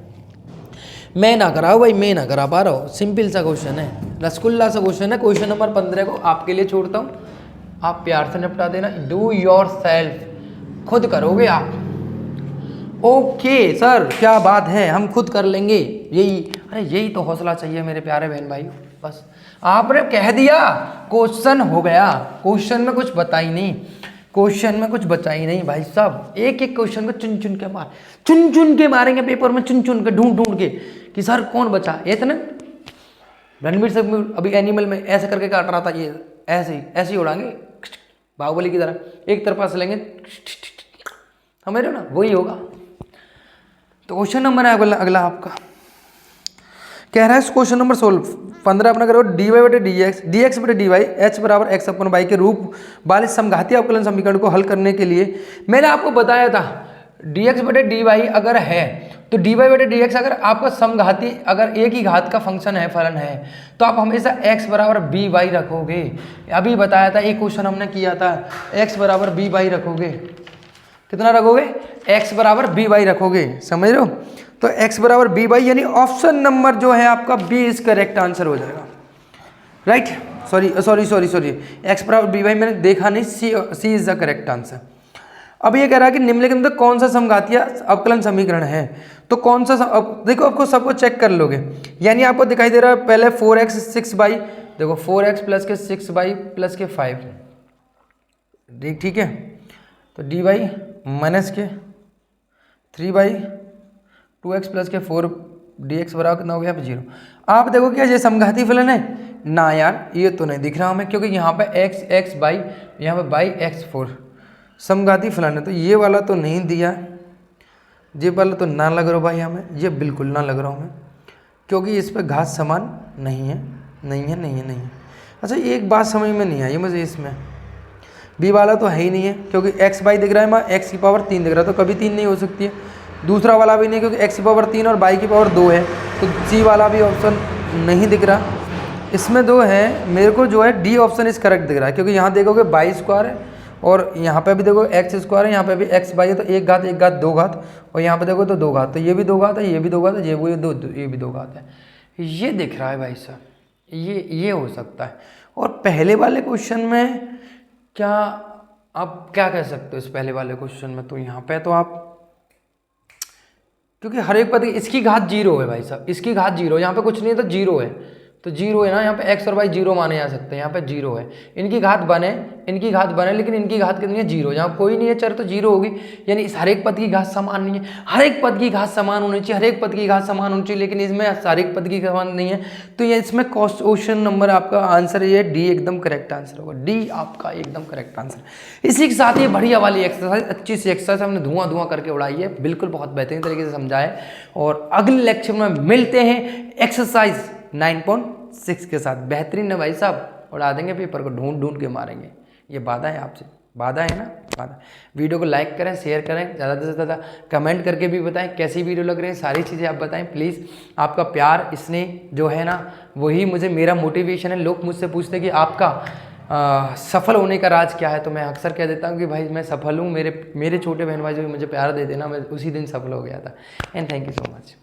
A: मैं ना कराओ भाई, मैं ना करा पा रहा हूँ। सिंपल सा क्वेश्चन है, रसगुल्ला सा क्वेश्चन है। क्वेश्चन नंबर 15 को आपके लिए छोड़ता हूँ, आप प्यार से निपटा देना, डू योर सेल्फ, खुद करोगे आप। ओके सर, क्या बात है, हम खुद कर लेंगे, यही, अरे यही तो हौसला चाहिए मेरे प्यारे बहन भाई। बस आपने कह दिया, क्वेश्चन हो गया, क्वेश्चन में कुछ बता ही नहीं, क्वेश्चन में कुछ बचा ही नहीं भाई साहब। एक एक क्वेश्चन को चुन चुन के मारेंगे पेपर में, चुन के ढूंढ के कि सर कौन बचा। इतने रणवीर सिंह अभी एनिमल में ऐसे करके काट रहा था, ये ऐसे ही उड़ाएंगे बाहुबली की तरह, एक तरफा से लेंगे, समझ रहे हो ना, वही होगा। तो क्वेश्चन नंबर है अगला आपका, कह रहा है क्वेश्चन नंबर 15 अपना करो dy बटे dx dx बटे dy h बराबर x अपन y के रूप वाले समघाती अवकलन समीकरण को हल करने के लिए मैंने आपको बताया था dx बटे dy अगर है तो dy बटे dx अगर आपका समघाती अगर एक ही घात का फंक्शन है फलन है तो आप हमेशा x बराबर by रखोगे। अभी बताया था एक क्वेश्चन हमने किया था x बराबर by रखोगे, कितना रखोगे x बराबर by रखोगे, समझ रहे हो। तो x बराबर by यानी ऑप्शन नंबर जो है आपका बी इज करेक्ट आंसर हो जाएगा, राइट। सॉरी x बराबर by मैंने देखा नहीं, सी इज द करेक्ट आंसर। अब ये कह रहा है कि निम्नलिखित में कौन सा समघातीय अवकलन समीकरण है, तो कौन सा देखो आपको सबको चेक कर लोगे, यानी आपको दिखाई दे रहा है पहले 4x 6y, देखो 4x प्लस के 6y प्लस के 5, ठीक है। तो dy माइनस के 3y 2x प्लस के 4 dx बराबर कितना हो गया 0। आप देखो क्या ये समघाती फलन है ना यार, ये तो नहीं दिख रहा हमें क्योंकि यहाँ पे x y यहाँ पे y x4 समघाती फलन है, तो ये वाला तो नहीं दिया, ये वाला तो ना लग रहा भाई हमें, ये बिल्कुल ना लग रहा हमें क्योंकि इस पर घात समान नहीं है। अच्छा एक बात समझ में नहीं आई मुझे, इसमें बी वाला तो है ही नहीं है क्योंकि x y दिख रहा है, मैं x की पावर 3 दिख रहा है तो कभी 3 नहीं हो सकती है। दूसरा वाला भी नहीं क्योंकि x की पावर 3 और y की पावर 2 है, तो c वाला भी ऑप्शन नहीं दिख रहा। इसमें 2 है, मेरे को जो है डी ऑप्शन इस करेक्ट दिख रहा है क्योंकि यहाँ देखोगे y स्क्वायर है और यहाँ पे भी देखो x स्क्वायर है, यहाँ पे भी x y है, तो एक घात दो घात, और यहाँ पे देखो तो 2 घात, तो ये भी 2 घात है, ये भी 2 घात है, ये भी 2 घात है, ये दिख रहा है भाई साहब, ये हो सकता है। और पहले वाले क्वेश्चन में क्या आप क्या कह सकते हो, इस पहले वाले क्वेश्चन में तो यहाँ पे तो आप क्योंकि हर एक पद इसकी घात 0 है भाई साहब, इसकी घात 0, यहाँ पे कुछ नहीं है तो 0 है, तो 0 है ना, यहाँ पे x और y 0 माने जा सकते हैं, यहाँ पे 0 है। इनकी घात बने लेकिन इनकी घात कितनी है 0, यहाँ कोई नहीं है चर तो 0 होगी, यानी इस हर एक पद की घात समान नहीं है। हर एक पद की घात समान होनी चाहिए, हर एक पद की घात समान होनी चाहिए, लेकिन इसमें हर एक पद की समान नहीं है, तो ये इसमें क्वेश्चन नंबर आपका आंसर ये डी एकदम करेक्ट आंसर होगा, डी आपका एकदम करेक्ट आंसर। इसी के साथ ये बढ़िया वाली एक्सरसाइज, अच्छी सी एक्सरसाइज हमने धुआं करके उड़ाई है, बिल्कुल बहुत बेहतरीन तरीके से समझाए। और अगले लेक्चर में मिलते हैं एक्सरसाइज 9.6 के साथ। बेहतरीन है भाई साहब, उड़ा देंगे पेपर को, ढूंढ के मारेंगे, ये वादा है आपसे, वादा है ना, वादा। वीडियो को लाइक करें, शेयर करें, ज़्यादा से ज़्यादा कमेंट करके भी बताएं कैसी वीडियो लग रही है, सारी चीज़ें आप बताएं प्लीज़। आपका प्यार स्नेह जो है ना वही मुझे मेरा मोटिवेशन है। लोग मुझसे पूछते कि आपका सफल होने का राज क्या है, तो मैं अक्सर कह देता हूँ कि भाई मैं सफल हूँ, मेरे छोटे बहन भाई जो मुझे प्यार देते ना, मैं उसी दिन सफल हो गया था। And thank you so much.